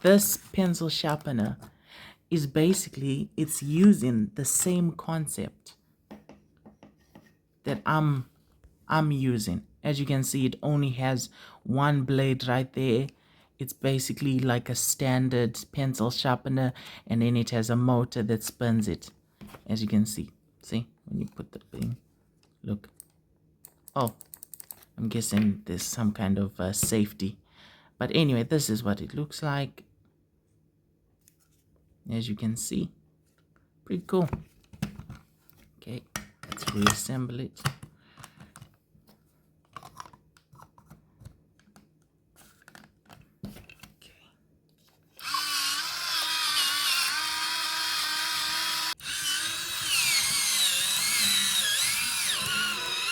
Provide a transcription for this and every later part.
This pencil sharpener is basically, it's using the same concept that I'm using. As you can see, it only has one blade right there. It's basically like a standard pencil sharpener, and then it has a motor that spins it. As you can see, when you put the thing, look. Oh, I'm guessing there's some kind of safety. But anyway, this is what it looks like. As you can see, pretty cool. Okay, let's reassemble it.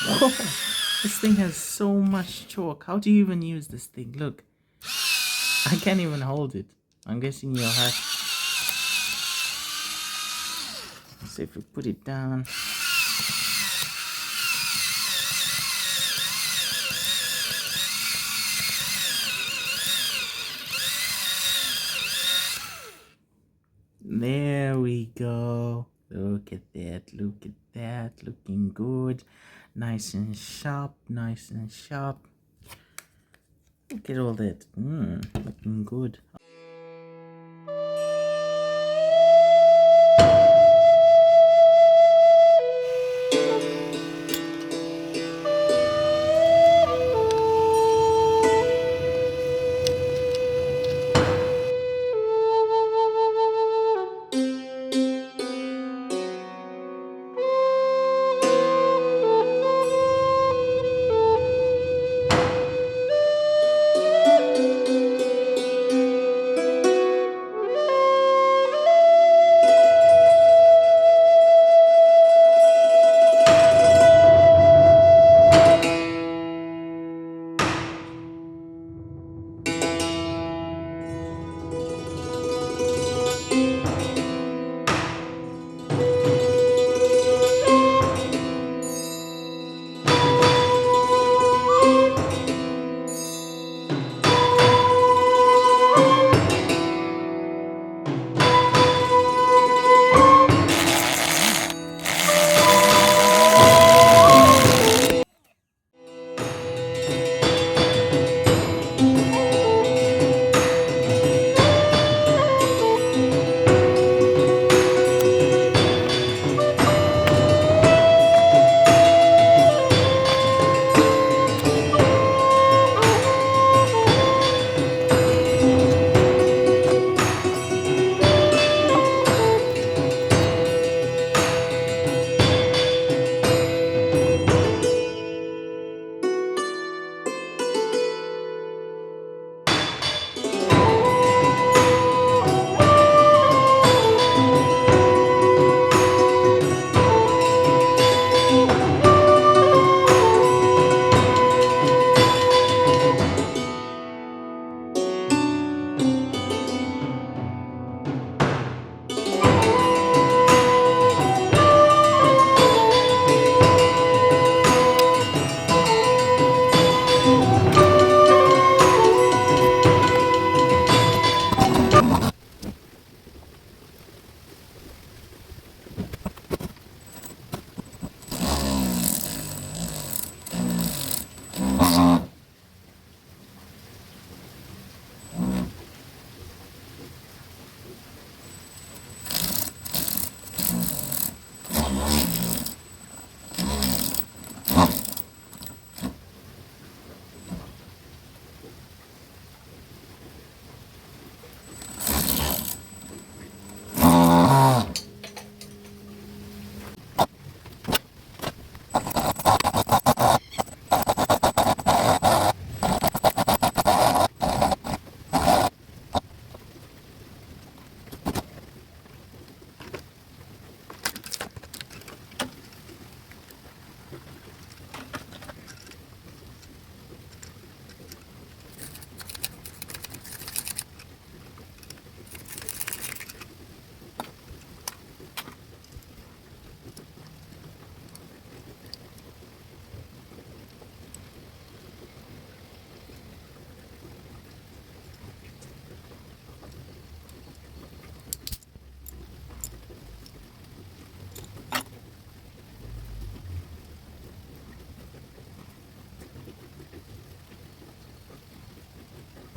Whoa, this thing has so much torque. How do you even use this thing? Look, I can't even hold it. I'm guessing you'll have. So if we put it down. There we go. Look at that, look at that, looking good. Nice and sharp, nice and sharp. Look at all that, looking good.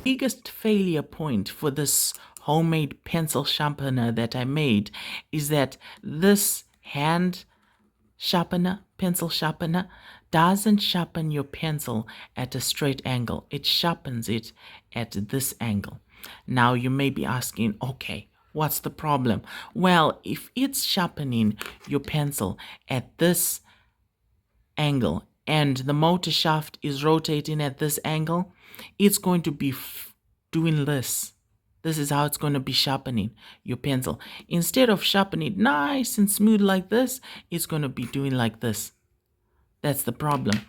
Biggest failure point for this homemade pencil sharpener that I made is that this hand sharpener, pencil sharpener, doesn't sharpen your pencil at a straight angle. It sharpens it at this angle. Now you may be asking, okay, what's the problem? Well, if it's sharpening your pencil at this angle and the motor shaft is rotating at this angle, it's going to be doing this. This is how it's going to be sharpening your pencil. Instead of sharpening it nice and smooth like this, it's going to be doing like this. That's the problem.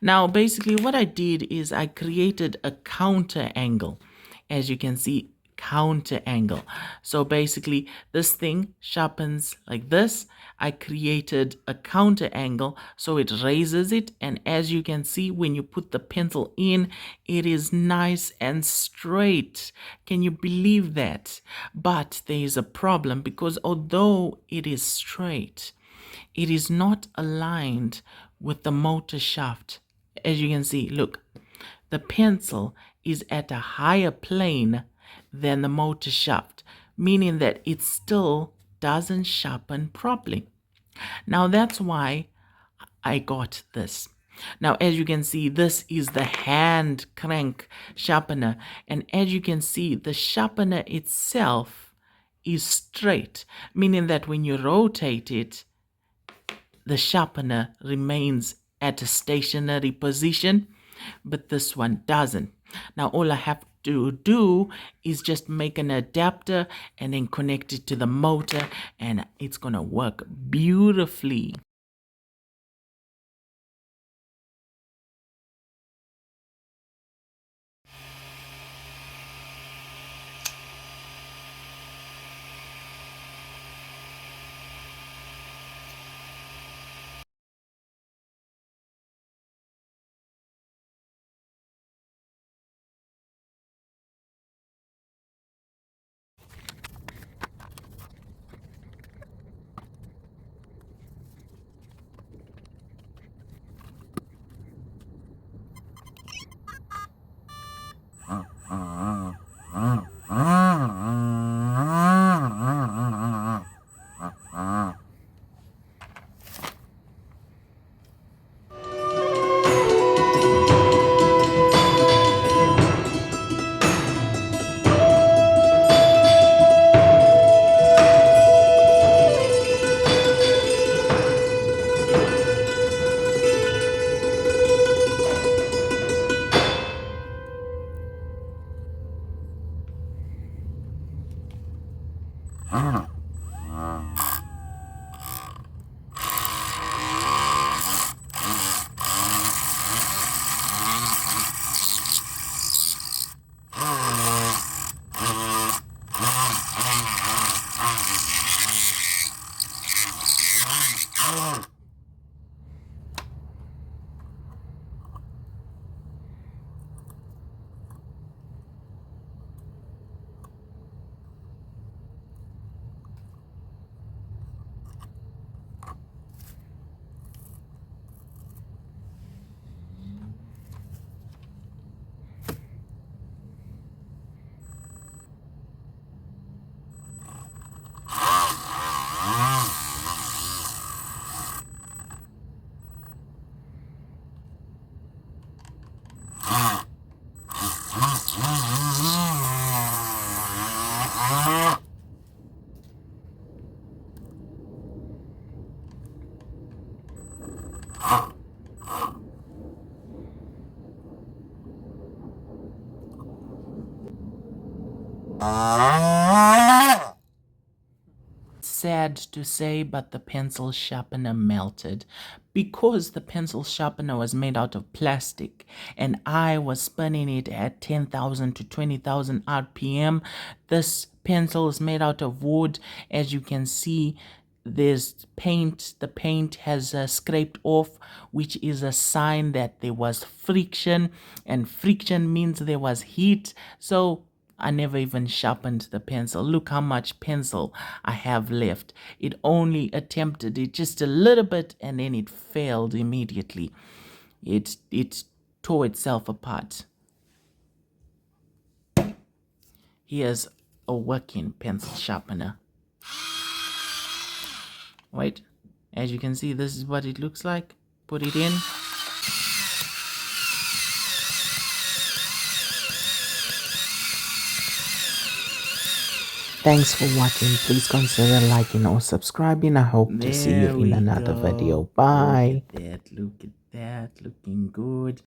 Now, basically what I did is I created a counter angle. As you can see, counter angle. So basically this thing sharpens like this. I created a counter angle so it raises it, and as you can see, when you put the pencil in, it is nice and straight. Can you believe that? But there is a problem, because although it is straight, it is not aligned with the motor shaft. As you can see, look, the pencil is at a higher plane than the motor shaft, meaning that it still doesn't sharpen properly. Now that's why I got this. Now, as you can see, this is the hand crank sharpener, and as you can see, the sharpener itself is straight, meaning that when you rotate it, the sharpener remains at a stationary position, but this one doesn't. Now all I have to do is just make an adapter and then connect it to the motor, and it's gonna work beautifully. Sad to say, but the pencil sharpener melted. Because the pencil sharpener was made out of plastic and I was spinning it at 10,000 to 20,000 RPM, this pencil is made out of wood. As you can see, there's paint. The paint has scraped off, which is a sign that there was friction, and friction means there was heat. So I never even sharpened the pencil. Look how much pencil I have left. It only attempted it just a little bit and then it failed immediately. It tore itself apart. Here's a working pencil sharpener. Wait, as you can see, this is what it looks like. Put it in. Thanks for watching. Please consider liking or subscribing. I hope to see you in another video. Bye. Look at that. Look at that. Looking good.